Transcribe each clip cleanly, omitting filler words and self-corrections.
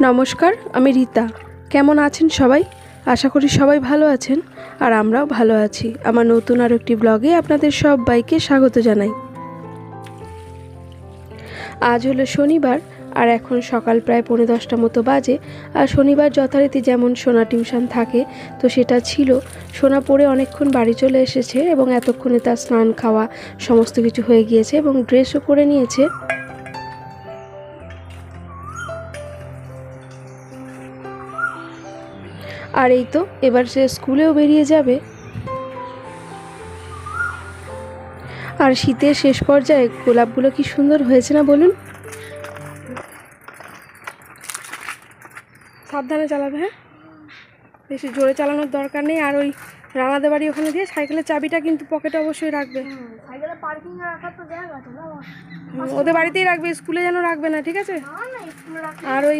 নমস্কার, আমি রীতা। কেমন আছেন সবাই? আশা করি সবাই ভালো আছেন, আর আমরাও ভালো আছি। আমার নতুন আর একটি ব্লগে আপনাদের সবাইকে স্বাগত জানাই। আজ হলো শনিবার, আর এখন সকাল প্রায় 10:45 মতো বাজে। আর শনিবার যথারীতি যেমন সোনা টিউশন থাকে, তো সেটা ছিল। সোনা পড়ে অনেকক্ষণ বাড়ি চলে এসেছে এবং এতক্ষণে তার স্নান খাওয়া সমস্ত কিছু হয়ে গিয়েছে এবং ড্রেসও করে নিয়েছে। আর এই তো এবার সে স্কুলেও বেরিয়ে যাবে। আর শীতের শেষ পর্যায়ে গোলাপগুলো কি সুন্দর হয়েছে না বলুন? সাবধানে চালাবে, হ্যাঁ, বেশি জোরে চালানোর দরকার নেই। আর ওই রানাদের বাড়ি ওখানে দিয়ে সাইকেলের চাবিটা কিন্তু পকেটে অবশ্যই রাখবে। সাইকেলে পার্কিং এ রাখার তো জায়গা আছে না, ওদের বাড়িতেই রাখবে, স্কুলে যেন রাখবে না, ঠিক আছে? আর ওই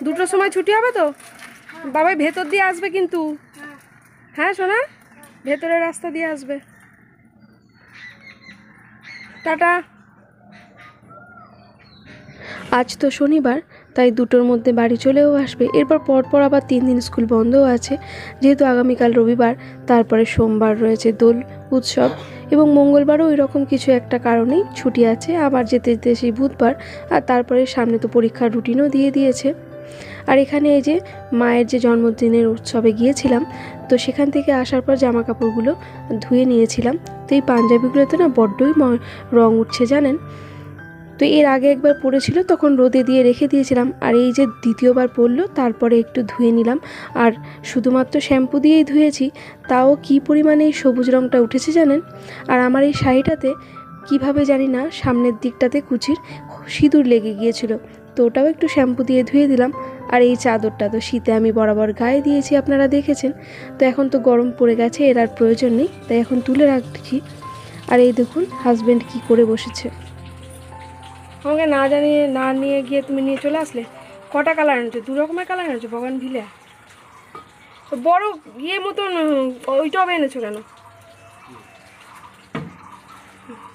2টোর সময় ছুটি হবে তো, বাবাই ভেতর দিয়ে আসবে কিন্তু। হ্যাঁ সোনা, ভেতরের রাস্তা দিয়ে আসবে। টাটা। আজ তো শনিবার, তাই 2টোর মধ্যে বাড়ি চলেও আসবে। এরপর পরপর আবার 3 দিন স্কুল বন্ধও আছে, যেহেতু আগামীকাল রবিবার, তারপরে সোমবার রয়েছে দোল উৎসব এবং মঙ্গলবারও ওই রকম কিছু একটা কারণেই ছুটি আছে। আবার যেতে যেতে সেই বুধবার, আর তারপরে সামনে তো পরীক্ষার রুটিনও দিয়ে দিয়েছে। আর এখানে এই যে মায়ের যে জন্মদিনের উৎসবে গিয়েছিলাম, তো সেখান থেকে আসার পর জামা কাপড়গুলো ধুয়ে নিয়েছিলাম। তো এই পাঞ্জাবিগুলোতে না বড্ডই রং উঠছে জানেন। তো এর আগে একবার পরেছিল, তখন রোদে দিয়ে রেখে দিয়েছিলাম। আর এই যে দ্বিতীয়বার পরলো, তারপরে একটু ধুয়ে নিলাম। আর শুধুমাত্র শ্যাম্পু দিয়েই ধুয়েছি, তাও কি পরিমাণে এই সবুজ রঙটা উঠেছে জানেন। আর আমার এই শাড়িটাতে কিভাবে জানি না সামনের দিকটাতে কুচির সিঁদুর লেগে গিয়েছিল, তো ওটাও একটু শ্যাম্পু দিয়ে ধুয়ে দিলাম। আর এই চাদরটা তো শীতে আমি বরাবর গায়ে দিয়েছি, আপনারা দেখেছেন। তো এখন তো গরম পড়ে গেছে, এর আর প্রয়োজন নেই, তাই এখন তুলে রাখছি। আর এই দেখুন হাজব্যান্ড কি করে বসেছে। আমাকে না জানিয়ে না নিয়ে গিয়ে তুমি নিয়ে চলে আসলে। কটা কালার এনেছো? 2 রকমের কালার এনেছো বগান ভিলে। বড় ইয়ে মতন ওইটাও এনেছো কেন?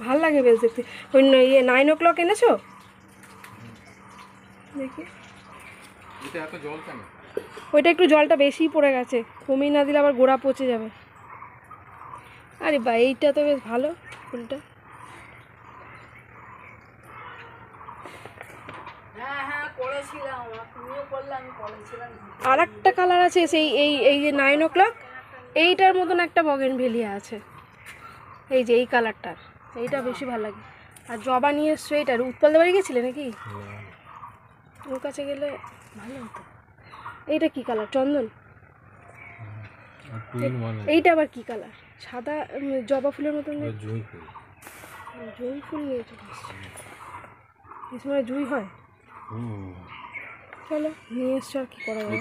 ভাল লাগে বেশ দেখতে। ওই ইয়ে 9 o'clock এনেছো দেখি। ওইটা একটু জলটা বেশিই পড়ে গেছে, কমিয়ে না দিলে আবার গোড়া পচে যাবে। আরে বা, এইটা তো বেশ ভালো ফুলটা। আর একটা কালার আছে সেই এই যে 9 o'clock, এইটার মতন একটা বগেনভেলিয়া আছে, এই যে এই কালারটার, এইটা বেশি ভালো লাগে। আর জবা নিয়ে এসছো, এইটার উৎপলদের বাড়ি গেছিলে নাকি? ওর কাছে গেলে ভালো হতো। এইটা কি কালার? চন্দন। এইটা আবার কি কালার? সাদা জবা ফুলের মতন। জুঁই ফুল নিয়ে চলে এসছে, এই সময় জুঁই হয়। চলো নিয়ে এসছো, আর কি করা যাবে।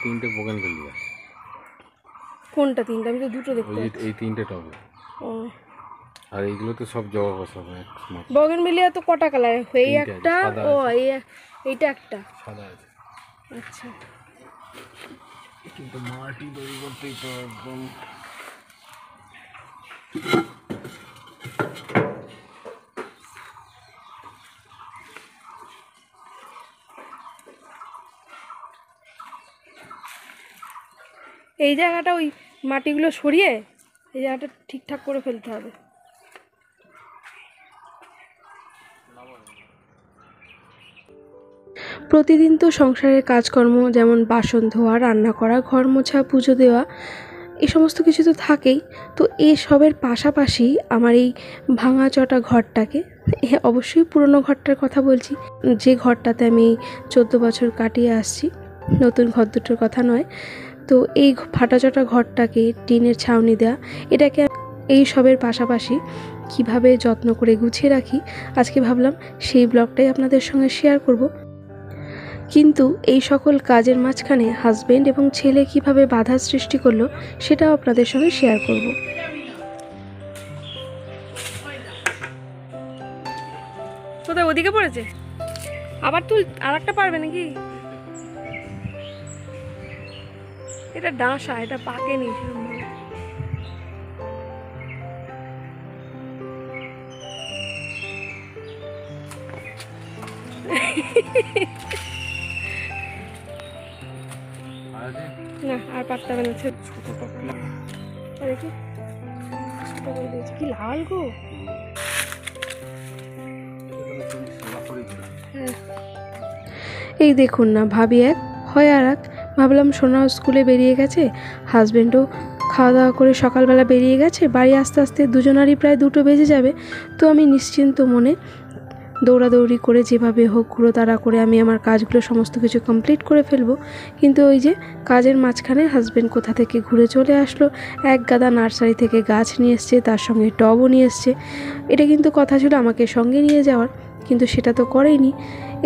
তিনটে বোগানভেলিয়া। কোনটা তিনটা? আমি তো 2টো দেখতে পাচ্ছি। এই তিনটে টবে। ও, আর এইগুলো তো সব জবা বসাবো। বগেনভেলিয়া তো কটা কালার? এই একটা, ও এইটা একটা সাদা আছে। আচ্ছা। কিন্তু মাটি তৈরি করতেই তো একদম। এই জায়গাটা ওই মাটিগুলো সরিয়ে এই জায়গাটা ঠিকঠাক করে ফেলতে হবে। প্রতিদিন তো সংসারের কাজকর্ম, যেমন বাসন ধোয়া, রান্না করা, ঘর মোছা, পুজো দেওয়া, এই সমস্ত কিছু তো থাকেই। তো এসবের পাশাপাশি আমার এই ভাঙাচটা ঘরটাকে, অবশ্যই পুরনো ঘরটার কথা বলছি, যে ঘরটাতে আমি 14 বছর কাটিয়ে আসছি, নতুন ঘর দুটোর কথা নয়। তো এই ফাটাচটা ঘরটাকে টিনের ছাউনি দেওয়া, এটাকে এই সবের পাশাপাশি কিভাবে যত্ন করে গুছিয়ে রাখি, আজকে ভাবলাম সেই ব্লগটাই আপনাদের সঙ্গে শেয়ার করব। কিন্তু এই সকল কাজের মাঝখানে হাজবেন্ড এবং ছেলে কিভাবে বাধা সৃষ্টি করলো, সেটাও আপনাদের সঙ্গে শেয়ার করব। কোথায় ওদিকে পড়েছে? আবার তুই আর একটা পারবে নাকি? এটা ডাঁসা, এটা পাকেনি। না আর পাত্তা বানাচ্ছে ছোটটা কি দেখি ছোট করে দিয়েছে কি লাল গো। হ্যাঁ এই দেখুন না, ভাবি এক হয় আর এক। ভাবলাম সোনাও স্কুলে বেরিয়ে গেছে, হাজব্যান্ডও খাওয়া দাওয়া করে সকালবেলা বেরিয়ে গেছে, বাড়ি আস্তে আস্তে দুজনারই প্রায় 2টো বেজে যাবে। তো আমি নিশ্চিন্ত মনে দৌড়াদৌড়ি করে যেভাবে হোক ঘুরোতাড়া করে আমি আমার কাজগুলো সমস্ত কিছু কমপ্লিট করে ফেলবো। কিন্তু ওই যে কাজের মাঝখানে হাজব্যান্ড কোথা থেকে ঘুরে চলে আসলো, এক গাদা নার্সারি থেকে গাছ নিয়ে এসছে, তার সঙ্গে টবও নিয়ে এসছে। এটা কিন্তু কথা ছিল আমাকে সঙ্গে নিয়ে যাওয়ার, কিন্তু সেটা তো করেনি।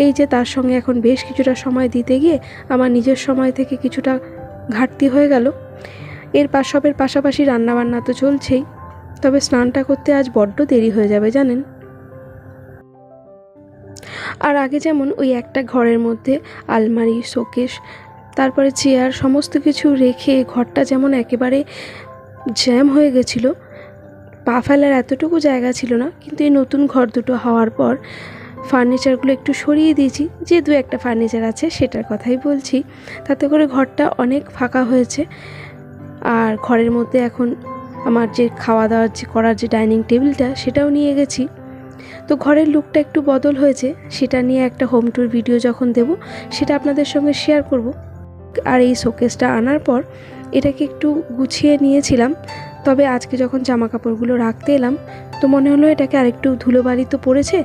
এই যে তার সঙ্গে এখন বেশ কিছুটা সময় দিতে গিয়ে আমার নিজের সময় থেকে কিছুটা ঘাটতি হয়ে গেল। সবের পাশাপাশি রান্নাবান্না তো চলছেই, তবে স্নানটা করতে আজ বড্ড দেরি হয়ে যাবে জানেন। আর আগে যেমন ওই একটা ঘরের মধ্যে আলমারি, শোকেস, তারপরে চেয়ার সমস্ত কিছু রেখে ঘরটা যেমন একেবারে জ্যাম হয়ে গেছিলো, পা ফেলার এতটুকু জায়গা ছিল না। কিন্তু এই নতুন ঘর দুটো হওয়ার পর ফার্নিচারগুলো একটু সরিয়ে দিয়েছি, যে 2-1টা ফার্নিচার আছে সেটার কথাই বলছি, তাতে করে ঘরটা অনেক ফাঁকা হয়েছে। আর ঘরের মধ্যে এখন আমার যে খাওয়া দাওয়া করার যে ডাইনিং টেবিলটা সেটাও নিয়ে গেছি। তো ঘরের লুকটা একটু বদল হয়েছে, সেটা নিয়ে একটা হোম ট্যুর ভিডিও যখন দেব সেটা আপনাদের সঙ্গে শেয়ার করব। আর এই শোকেসটা আনার পর এটাকে একটু গুছিয়ে নিয়েছিলাম, তবে আজকে যখন জামা কাপড়গুলো রাখতে এলাম তো মনে হলো এটাকে আরেকটু ধুলোবালি তো পড়েছে,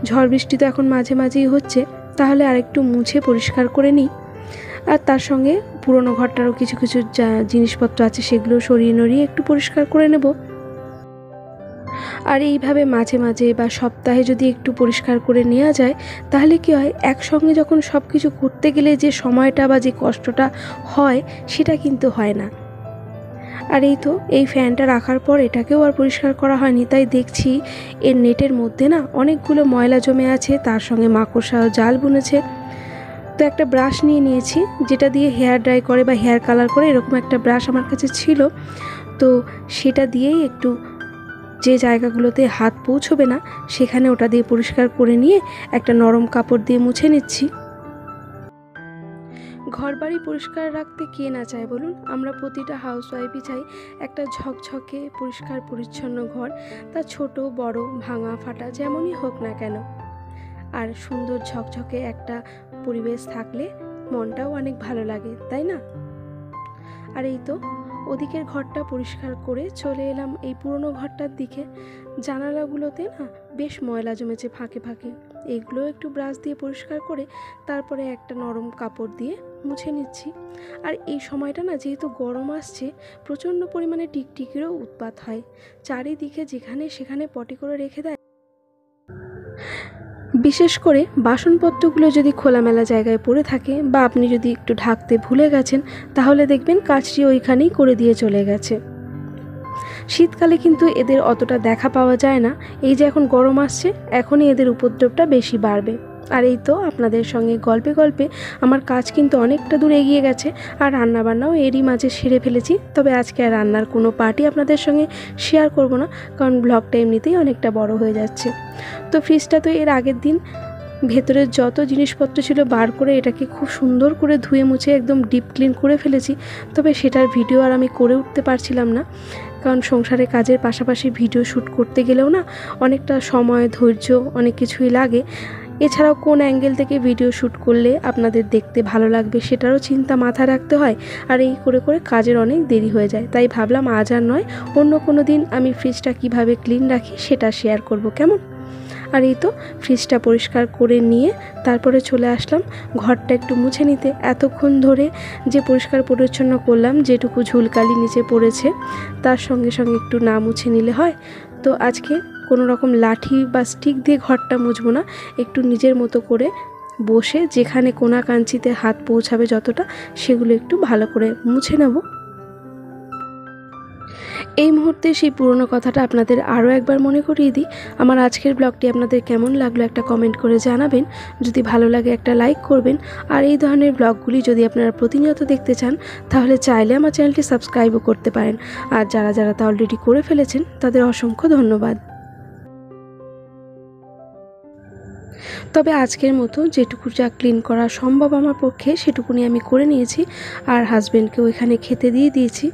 ঝড় বৃষ্টি তো এখন মাঝে মাঝেই হচ্ছে, তাহলে আরেকটু মুছে পরিষ্কার করে নিই। আর তার সঙ্গে পুরনো ঘরটারও কিছু কিছু যা জিনিসপত্র আছে সেগুলো সরিয়ে নড়িয়ে একটু পরিষ্কার করে নেব। আর এইভাবে মাঝে মাঝে বা সপ্তাহে যদি একটু পরিষ্কার করে নেওয়া যায় তাহলে কি হয়, একসঙ্গে যখন সব কিছু করতে গেলে যে সময়টা বা যে কষ্টটা হয় সেটা কিন্তু হয় না। আর এই তো এই ফ্যানটা রাখার পর এটাকেও আর পরিষ্কার করা হয়নি, তাই দেখছি এর নেটের মধ্যে না অনেকগুলো ময়লা জমে আছে, তার সঙ্গে মাকড়সাও জাল বুনেছে। তো একটা ব্রাশ নিয়ে নিয়েছি যেটা দিয়ে হেয়ার ড্রাই করে বা হেয়ার কালার করে, এরকম একটা ব্রাশ আমার কাছে ছিল। তো সেটা দিয়েই একটু যে জায়গাগুলোতে হাত পৌঁছবে না সেখানে ওটা দিয়ে পরিষ্কার করে নিয়ে একটা নরম কাপড় দিয়ে মুছে নিচ্ছি। ঘরবাড়ি পরিষ্কার রাখতে কে না চায় বলুন, আমরা প্রতিটা হাউসওয়াইফই চাই একটা ঝকঝকে পরিষ্কার পরিচ্ছন্ন ঘর, তা ছোট বড় ভাঙা ফাটা যেমনই হোক না কেন। আর সুন্দর ঝকঝকে একটা পরিবেশ থাকলে মনটাও অনেক ভালো লাগে, তাই না? আর এই তো ওদিকের ঘরটা পরিষ্কার করে চলে এলাম এই পুরনো ঘরটার দিকে। জানালাগুলোতে না বেশ ময়লা জমেছে ফাঁকে ফাঁকে, এইগুলো একটু ব্রাশ দিয়ে পরিষ্কার করে তারপরে একটা নরম কাপড় দিয়ে মুছে নিচ্ছি। আর এই সময়টা না যেহেতু গরম আসছে, প্রচণ্ড পরিমাণে টিকটিকিরও উৎপাত হয়, চারিদিকে যেখানে সেখানে পটি করে রেখে দেয়। বিশেষ করে বাসনপত্রগুলো যদি খোলামেলা জায়গায় পড়ে থাকে বা আপনি যদি একটু ঢাকতে ভুলে গেছেন তাহলে দেখবেন কাজটি ওইখানেই করে দিয়ে চলে গেছে। শীতকালে কিন্তু এদের অতটা দেখা পাওয়া যায় না, এই যে এখন গরম আসছে এখনই এদের উপদ্রবটা বেশি বাড়বে। আর এই তো আপনাদের সঙ্গে গল্পে গল্পে আমার কাজ কিন্তু অনেকটা দূর এগিয়ে গেছে, আর রান্নাবান্নাও এরই মাঝে সেরে ফেলেছি। তবে আজকে আর রান্নার কোনো পার্টি আপনাদের সঙ্গে শেয়ার করব না, কারণ ব্লগটা এমনিতেই অনেকটা বড় হয়ে যাচ্ছে। তো ফ্রিজটা তো এর আগের দিন ভেতরের যত জিনিসপত্র ছিল বার করে এটাকে খুব সুন্দর করে ধুয়ে মুছে একদম ডিপ ক্লিন করে ফেলেছি। তবে সেটার ভিডিও আর আমি করে উঠতে পারছিলাম না, কারণ সংসারে কাজের পাশাপাশি ভিডিও শ্যুট করতে গেলেও না অনেকটা সময় ধৈর্য অনেক কিছুই লাগে। এছাড়াও কোন অ্যাঙ্গেল থেকে ভিডিও শ্যুট করলে আপনাদের দেখতে ভালো লাগবে সেটারও চিন্তা মাথায় রাখতে হয়, আর এই করে করে কাজের অনেক দেরি হয়ে যায়। তাই ভাবলাম আজ আর নয়, অন্য কোনো দিন আমি ফ্রিজটা কিভাবে ক্লিন রাখি সেটা শেয়ার করব, কেমন? আর এই তো ফ্রিজটা পরিষ্কার করে নিয়ে তারপরে চলে আসলাম ঘরটা একটু মুছে নিতে। এতক্ষণ ধরে যে পরিষ্কার পরিচ্ছন্ন করলাম, যেটুকু ঝুলকালি নিচে পড়েছে তার সঙ্গে সঙ্গে একটু না মুছে নিলে হয়। তো আজকে কোনো রকম লাঠি বা স্টিক দিয়ে ঘরটা মুছবো না, একটু নিজের মতো করে বসে যেখানে কোনা কাঞ্চিতে হাত পৌঁছাবে যতটা সেগুলো একটু ভালো করে মুছে নেব। এই মুহূর্তে সেই পুরনো কথাটা আপনাদের আরও একবার মনে করিয়ে দিই। আমার আজকের ব্লগটি আপনাদের কেমন লাগলো একটা কমেন্ট করে জানাবেন, যদি ভালো লাগে একটা লাইক করবেন। আর এই ধরনের ব্লগগুলি যদি আপনারা প্রতিনিয়ত দেখতে চান তাহলে চাইলে আমার চ্যানেলটি সাবস্ক্রাইবও করতে পারেন। আর যারা যারা তা অলরেডি করে ফেলেছেন তাদের অসংখ্য ধন্যবাদ। তবে আজকের মতো যেটুকু যা ক্লিন করা সম্ভব আমার পক্ষে সেটুকুনি আমি করে নিয়েছি, আর হাজব্যান্ডকেও এখানে খেতে দিয়ে দিয়েছি।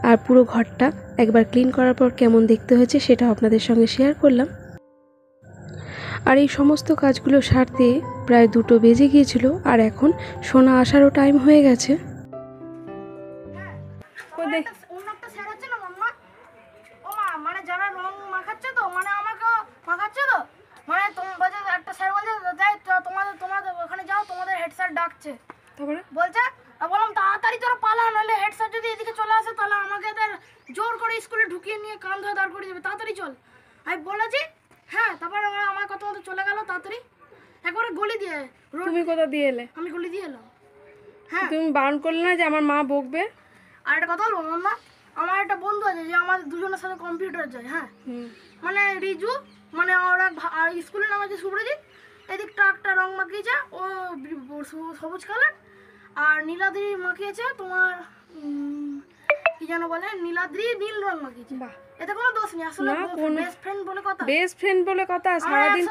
আর পুরো ঘরটা একবার ক্লিন করার পর কেমন দেখতে হয়েছে সেটা আপনাদের সঙ্গে শেয়ার করলাম। আর এই সমস্ত কাজগুলো সারতে প্রায় 2টো বেজে গিয়েছিল, আর এখন সোনা আসারও টাইম হয়ে গেছে। অন্য একটা স্যার আছে না মাম্মা, ও মা মানে যারা রং মাখাচ্ছে তো মানে আমাকে মাখাচ্ছে তো মানে তোমাদের একটা স্যার বলছে তোমাদের ওখানে যাও, তোমাদের হেড স্যার ডাকছে। তারপরে বলছে, বললাম তাড়াতাড়ি তোরা পালা, নাহলে হেড স্যার যদি এদিকে চলে আসে তাহলে আমাকে এদের জোর করে স্কুলে ঢুকিয়ে নিয়ে কান ধরে দাঁড় করে দেবে, তাড়াতাড়ি চল। আমি বলেছি হ্যাঁ, তারপরে ওরা আমার কথা মতো চলে গেল তাড়াতাড়ি, একবারে গলি দিয়ে। তুমি কোথা দিয়ে এলে? আমি গলি দিয়ে এলাম। হ্যাঁ, তুমি বারণ করলে না যে আমার মা বকবে? আর একটা কথা বলবো মাম্মা, আমার একটা বন্ধু আছে যে আমাদের দুজনের সাথে কম্পিউটার যায়। হ্যাঁ, মানে রিজু, মানে ওরা আর স্কুলের নাম আছে সুব্রজিৎ। এদিকটা একটা রং মাখিয়েছে ও সবুজ কালার, আর নীলাদ্রি মাখিয়েছে তোমার কি যেন বলে, নীলাদ্রি নীল রং মাখিয়েছে। এতে কোনো দোষ নেই, আসলে বেস্ট ফ্রেন্ড বলে কথা। বেস্ট ফ্রেন্ড বলে কথা। সারাদিন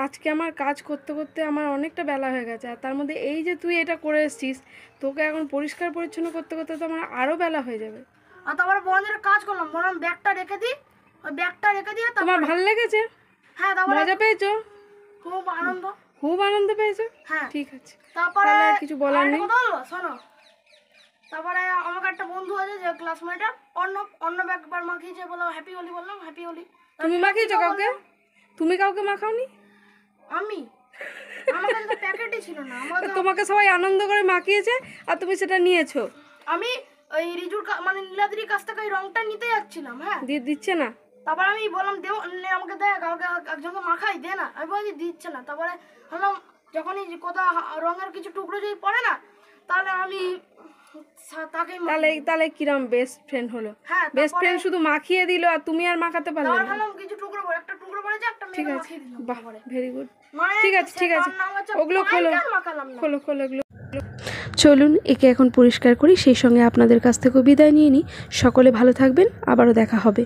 আজকে আমার কাজ করতে করতে আমার অনেকটা বেলা হয়ে গেছে, আর তার মধ্যে এই যে তুই এটা করে এসেছিস, তোকে এখন পরিষ্কার পরিচ্ছন্ন করতে করতে তো আমার আরো বেলা হয়ে যাবে। আর তারপরে বন্ধের কাজ করলাম, বললাম ব্যাগটা রেখে দিই, ওই ব্যাগটা রেখে দিয়ে তোমার ভালো লেগেছে? হ্যাঁ, তারপরে মজা পেয়েছো? খুব আনন্দ পেয়েছো? হ্যাঁ, ঠিক আছে, তারপরে কিছু বলার নেই। শোনো, তারপরে আমার একটা বন্ধু আছে যে ক্লাসমেটার, অন্য ব্যাগবার মাখিয়েছে, বললাম হ্যাপি হোলি, বললাম হ্যাপি হোলি। তুমি মাখিয়েছো কাউকে? তুমি কাউকে মাখাওনি? আমি আমার কাছে তো প্যাকেটই ছিল না, তোমাকে সবাই আনন্দ করে মাখিয়েছে আর তুমি সেটা নিয়েছো। আমি ওই রিজুর মানে নীলাদ্রির কাছ থেকে ওই রংটা নিতে যাচ্ছিলাম। হ্যাঁ, দিচ্ছে না। তারপর আমি বললাম দেও, আমাকে দে, কাউকে একজনকে মাখাই দে না। আমি বলছি দিচ্ছে না। তারপরে বললাম যখনই কোথাও রঙের কিছু টুকরো যদি পড়ে না তাহলে আমি তাকে তাহলে কিরম বেস্ট ফ্রেন্ড হলো? হ্যাঁ, বেস্ট ফ্রেন্ড শুধু মাখিয়ে দিল আর তুমি আর মাখাতে পারলে না। ভাবলাম কিছু টুকরো পড়ে, একটা টুকরো পড়েছে, একটা মেয়ে মাখিয়ে দিলাম। বাহ, ভেরি গুড। মানে ঠিক আছে ওগুলো খোলো এগুলো। চলুন একে এখন পরিষ্কার করি, সেই সঙ্গে আপনাদের কাছ থেকেও বিদায় নিয়ে নিই। সকলে ভালো থাকবেন, আবারও দেখা হবে।